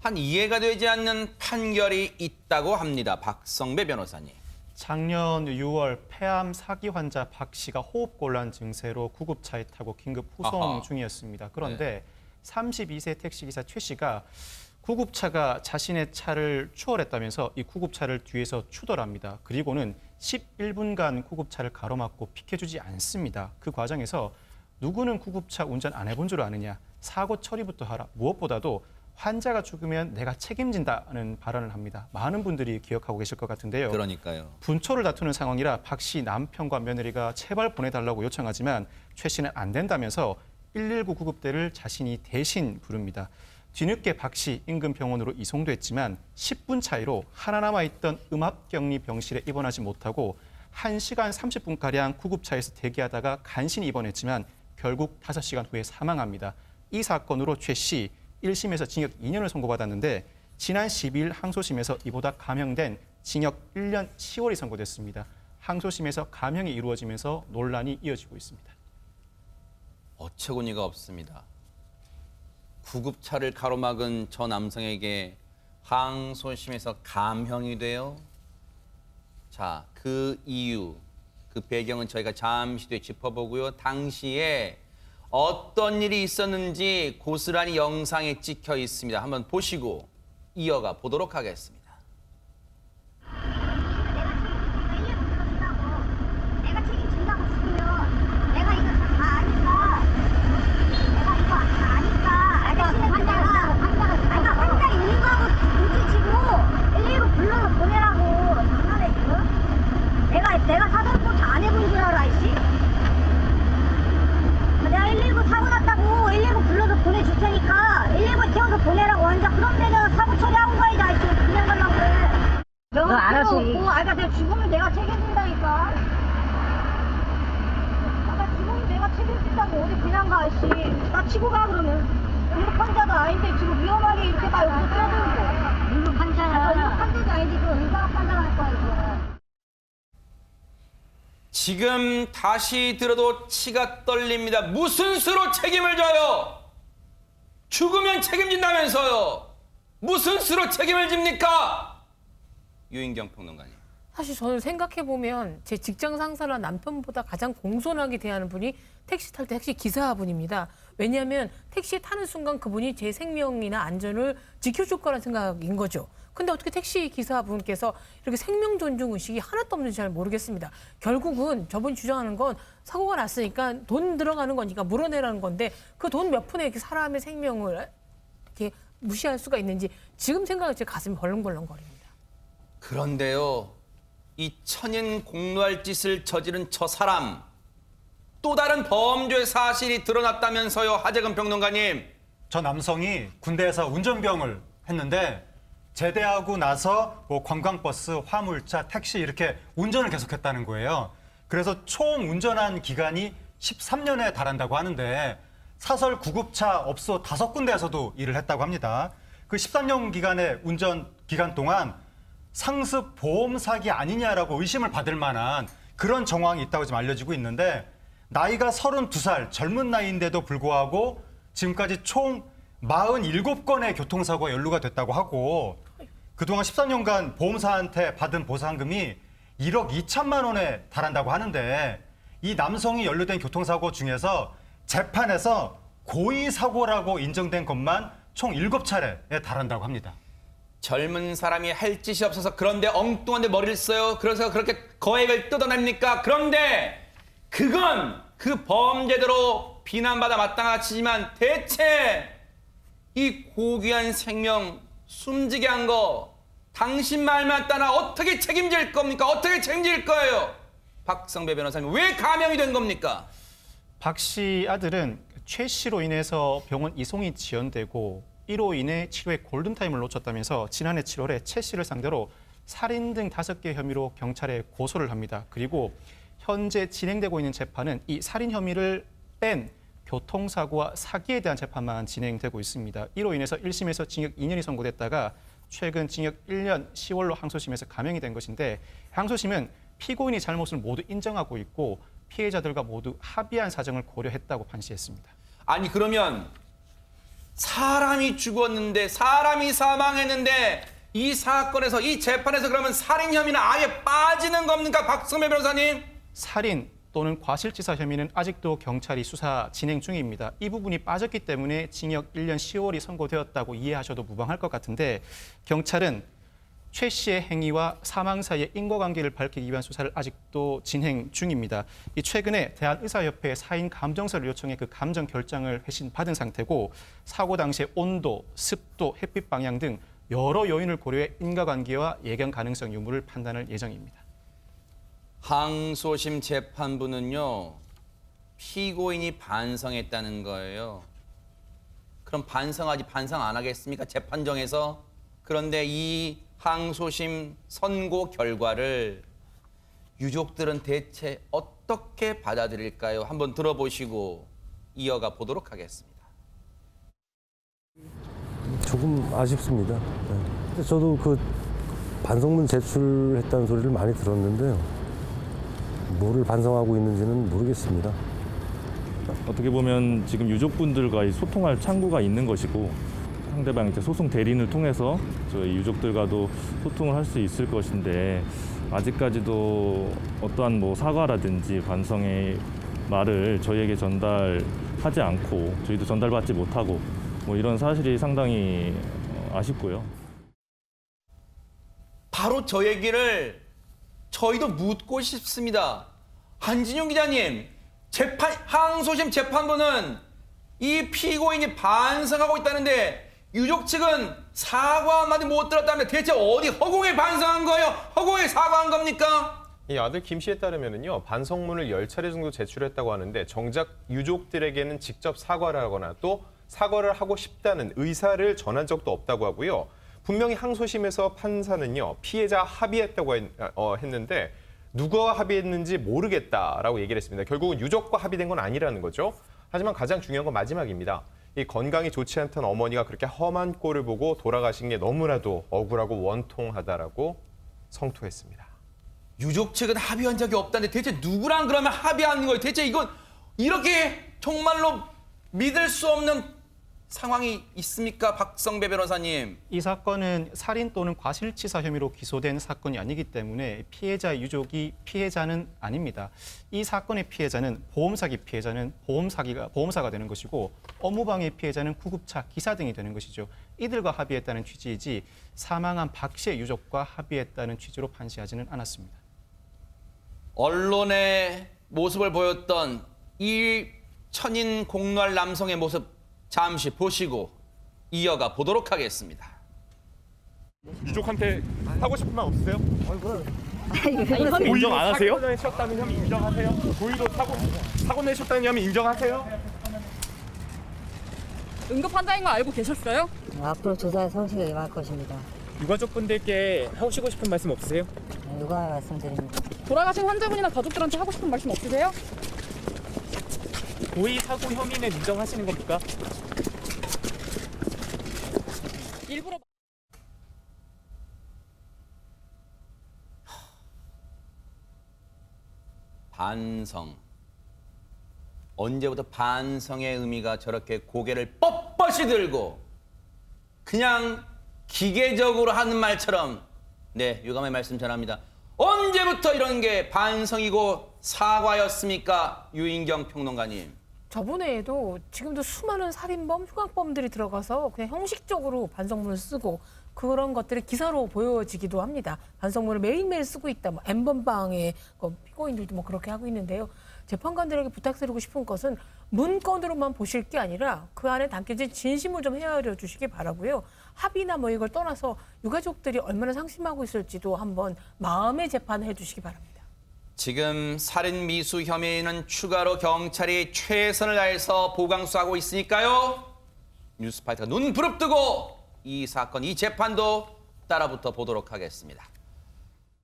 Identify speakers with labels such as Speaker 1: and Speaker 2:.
Speaker 1: 한 이해가 되지 않는 판결이 있다고 합니다. 박성배 변호사님.
Speaker 2: 작년 6월 폐암 사기 환자 박 씨가 호흡곤란 증세로 구급차에 타고 긴급 후송
Speaker 1: 아하.
Speaker 2: 중이었습니다. 그런데 32세 택시기사 최 씨가 구급차가 자신의 차를 추월했다면서 이 구급차를 뒤에서 추돌합니다. 그리고는 11분간 구급차를 가로막고 비켜주지 않습니다. 그 과정에서 누구는 구급차 운전 안 해본 줄 아느냐, 사고 처리부터 하라, 무엇보다도 환자가 죽으면 내가 책임진다는 발언을 합니다. 많은 분들이 기억하고 계실 것 같은데요.
Speaker 1: 그러니까요.
Speaker 2: 분초를 다투는 상황이라 박 씨 남편과 며느리가 제발 보내달라고 요청하지만 최 씨는 안 된다면서 119 구급대를 자신이 대신 부릅니다. 뒤늦게 박 씨 인근 병원으로 이송됐지만 10분 차이로 하나 남아있던 음압격리 병실에 입원하지 못하고 1시간 30분가량 구급차에서 대기하다가 간신히 입원했지만 결국 5시간 후에 사망합니다. 이 사건으로 최 씨 1심에서 징역 2년을 선고받았는데 지난 12일 항소심에서 이보다 감형된 징역 1년 10월이 선고됐습니다. 항소심에서 감형이 이루어지면서 논란이 이어지고 있습니다.
Speaker 1: 어처구니가 없습니다. 구급차를 가로막은 저 남성에게 항소심에서 감형이 돼요. 자, 그 이유, 그 배경은 저희가 잠시 뒤에 짚어보고요. 당시에 어떤 일이 있었는지 고스란히 영상에 찍혀 있습니다. 한번 보시고 이어가 보도록 하겠습니다.
Speaker 3: 내가 책임진다고 싶으면 내가 이거 다 아니까 내가 이거 다 아니까 그러니까 환자 있는 거하고 눈치치고 119 불러서 보내라고 장난해 지금? 내가 사설포차 안 해본 줄 알아 이씨? 내가 119 사고 났다고 119 불러서 보내줄 테니까 119 태워서 보내라고 환자 그럼 내가 사고 처리하고 가야지 아이씨 그냥 가려고 그래 너 알아서 없고 아까 내가 죽으면 내가 책임진다니까 나 죽으면 내가 책임진다고 어디 그냥 가 아이씨 나 치고 가 그러면 응급 환자도 아닌데 지금 위험하게 이렇게 막 여기서 뛰어들고 응급 환자야 응급 환자도 아니지 그럼 응급 환자가 할 거야 이거
Speaker 1: 지금 다시 들어도 치가 떨립니다. 무슨 수로 책임을 져요? 죽으면 책임진다면서요. 무슨 수로 책임을 집니까? 유인경 평론가님.
Speaker 4: 사실 저는 생각해보면 제 직장 상사나 남편보다 가장 공손하게 대하는 분이 택시 탈 때 택시 기사분입니다. 왜냐하면 택시 타는 순간 그분이 제 생명이나 안전을 지켜줄 거라는 생각인 거죠. 근데 어떻게 택시 기사분께서 이렇게 생명 존중 의식이 하나도 없는지 잘 모르겠습니다. 결국은 저분이 주장하는 건 사고가 났으니까 돈 들어가는 거니까 물어내라는 건데 그 돈 몇 푼에 이렇게 사람의 생명을 이렇게 무시할 수가 있는지 지금 생각하면 제 가슴이 벌렁벌렁거립니다.
Speaker 1: 그런데요, 이 천인 공노할 짓을 저지른 저 사람, 또 다른 범죄 사실이 드러났다면서요, 하재근 평론가님.
Speaker 5: 저 남성이 군대에서 운전병을 했는데 제대하고 나서 뭐 관광버스, 화물차, 택시 이렇게 운전을 계속했다는 거예요. 그래서 총 운전한 기간이 13년에 달한다고 하는데 사설 구급차 업소 5군데에서도 일을 했다고 합니다. 그 13년 기간의 운전 기간 동안 상습 보험 사기 아니냐라고 의심을 받을 만한 그런 정황이 있다고 지금 알려지고 있는데 나이가 32살 젊은 나이인데도 불구하고 지금까지 총 47건의 교통사고가 연루가 됐다고 하고 그동안 13년간 보험사한테 받은 보상금이 1억 2천만 원에 달한다고 하는데 이 남성이 연루된 교통사고 중에서 재판에서 고의사고라고 인정된 것만 총 7차례에 달한다고 합니다.
Speaker 1: 젊은 사람이 할 짓이 없어서 그런데 엉뚱한 데 머리를 써요. 그래서 그렇게 거액을 뜯어냅니까? 그런데 그건 그 범죄대로 비난받아 마땅하지만 대체 이 고귀한 생명 숨지게 한 거 당신 말만 따라 어떻게 책임질 겁니까? 어떻게 책임질 거예요? 박성배 변호사님, 왜 감형이 된 겁니까?
Speaker 2: 박 씨 아들은 최 씨로 인해서 병원 이송이 지연되고 이로 인해 치료의 골든타임을 놓쳤다면서 지난해 7월에 최 씨를 상대로 살인 등 5개 혐의로 경찰에 고소를 합니다. 그리고 현재 진행되고 있는 재판은 이 살인 혐의를 뺀 교통사고와 사기에 대한 재판만 진행되고 있습니다. 이로 인해서 1심에서 징역 2년이 선고됐다가 최근 징역 1년 10월로 항소심에서 감형이 된 것인데 항소심은 피고인이 잘못을 모두 인정하고 있고 피해자들과 모두 합의한 사정을 고려했다고 판시했습니다.
Speaker 1: 아니 그러면 사람이 죽었는데, 사람이 사망했는데 이 사건에서, 이 재판에서 그러면 살인 혐의는 아예 빠지는 겁니까, 박성배 변호사님?
Speaker 2: 살인 또는 과실치사 혐의는 아직도 경찰이 수사 진행 중입니다. 이 부분이 빠졌기 때문에 징역 1년 10월이 선고되었다고 이해하셔도 무방할 것 같은데, 경찰은 최 씨의 행위와 사망 사이의 인과관계를 밝히기 위한 수사를 아직도 진행 중입니다. 이 최근에 대한의사협회에 사인 감정서를 요청해 그 감정 결정을 회신 받은 상태고, 사고 당시의 온도, 습도, 햇빛 방향 등 여러 요인을 고려해 인과관계와 예견 가능성 유무를 판단할 예정입니다.
Speaker 1: 항소심 재판부는요, 피고인이 반성했다는 거예요. 그럼 반성 안 하겠습니까? 재판정에서. 그런데 이 항소심 선고 결과를 유족들은 대체 어떻게 받아들일까요? 한번 들어보시고 이어가 보도록 하겠습니다.
Speaker 6: 조금 아쉽습니다. 네. 저도 그 반성문 제출했다는 소리를 많이 들었는데요. 뭐를 반성하고 있는지는 모르겠습니다.
Speaker 7: 어떻게 보면 지금 유족분들과의 소통할 창구가 있는 것이고, 상대방 이제 소송 대리인을 통해서 저희 유족들과도 소통을 할 수 있을 것인데, 아직까지도 어떠한 뭐 사과라든지 반성의 말을 저희에게 전달하지 않고, 저희도 전달받지 못하고, 뭐 이런 사실이 상당히 아쉽고요.
Speaker 1: 바로 저 얘기를 저희도 묻고 싶습니다. 한진용 기자님, 항소심 재판부는 이 피고인이 반성하고 있다는데 유족 측은 사과 한마디 못 들었다면 대체 어디 허공에 반성한 거예요? 허공에 사과한 겁니까?
Speaker 8: 이 아들 김 씨에 따르면은요, 반성문을 10차례 정도 제출했다고 하는데 정작 유족들에게는 직접 사과를 하거나 또 사과를 하고 싶다는 의사를 전한 적도 없다고 하고요. 분명히 항소심에서 판사는요, 피해자 합의했다고 했는데 누가 합의했는지 모르겠다라고 얘기를 했습니다. 결국은 유족과 합의된 건 아니라는 거죠. 하지만 가장 중요한 건 마지막입니다. 이 건강이 좋지 않던 어머니가 그렇게 험한 꼴을 보고 돌아가신 게 너무나도 억울하고 원통하다라고 성토했습니다.
Speaker 1: 유족 측은 합의한 적이 없다는데 대체 누구랑 그러면 합의한 거예요? 대체 이건 이렇게 정말로 믿을 수 없는 상황이 있습니까? 박성배 변호사님.
Speaker 2: 이 사건은 살인 또는 과실치사 혐의로 기소된 사건이 아니기 때문에 피해자 유족이 피해자는 아닙니다. 이 사건의 피해자는 보험사기 피해자는 보험사가 되는 것이고, 업무방해 피해자는 구급차 기사 등이 되는 것이죠. 이들과 합의했다는 취지이지 사망한 박 씨의 유족과 합의했다는 취지로 판시하지는 않았습니다.
Speaker 1: 언론의 모습을 보였던 이 천인 공로할 남성의 모습 잠시 보시고 이어가 보도록 하겠습니다.
Speaker 9: 유족한테 하고 싶은 말 없으세요? 인정 안 하세요? 사고 내셨다는 혐의 인정하세요? 고의로 사고 내셨다는 혐의 인정하세요?
Speaker 10: 응급환자인 거 알고 계셨어요?
Speaker 11: 앞으로 조사에 성실히 임할 것입니다.
Speaker 9: 유가족분들께 하시고 싶은 말씀 없으세요?
Speaker 11: 누가 말씀드립니다.
Speaker 10: 돌아가신 환자분이나 가족들한테 하고 싶은 말씀 없으세요?
Speaker 9: 고의 사고 혐의는 인정하시는 겁니까?
Speaker 10: 일부러
Speaker 1: 반성. 언제부터 반성의 의미가 저렇게 고개를 뻣뻣이 들고 그냥 기계적으로 하는 말처럼, 네, 유감의 말씀 전합니다. 언제부터 이런 게 반성이고 사과였습니까? 유인경 평론가님.
Speaker 4: 저번에도 지금도 수많은 살인범, 흉악범들이 들어가서 그냥 형식적으로 반성문을 쓰고 그런 것들이 기사로 보여지기도 합니다. 반성문을 매일매일 쓰고 있다. 뭐 N번방의 피고인들도 뭐 그렇게 하고 있는데요. 재판관들에게 부탁드리고 싶은 것은 문건으로만 보실 게 아니라 그 안에 담겨진 진심을 좀 헤아려 주시기 바라고요. 합의나 뭐 이걸 떠나서 유가족들이 얼마나 상심하고 있을지도 한번 마음의 재판을 해주시기 바랍니다.
Speaker 1: 지금 살인 미수 혐의는 추가로 경찰이 최선을 다해서 보강수하고 있으니까요. 뉴스파이터가 눈 부릅뜨고 이 사건, 이 재판도 따라붙어 보도록 하겠습니다.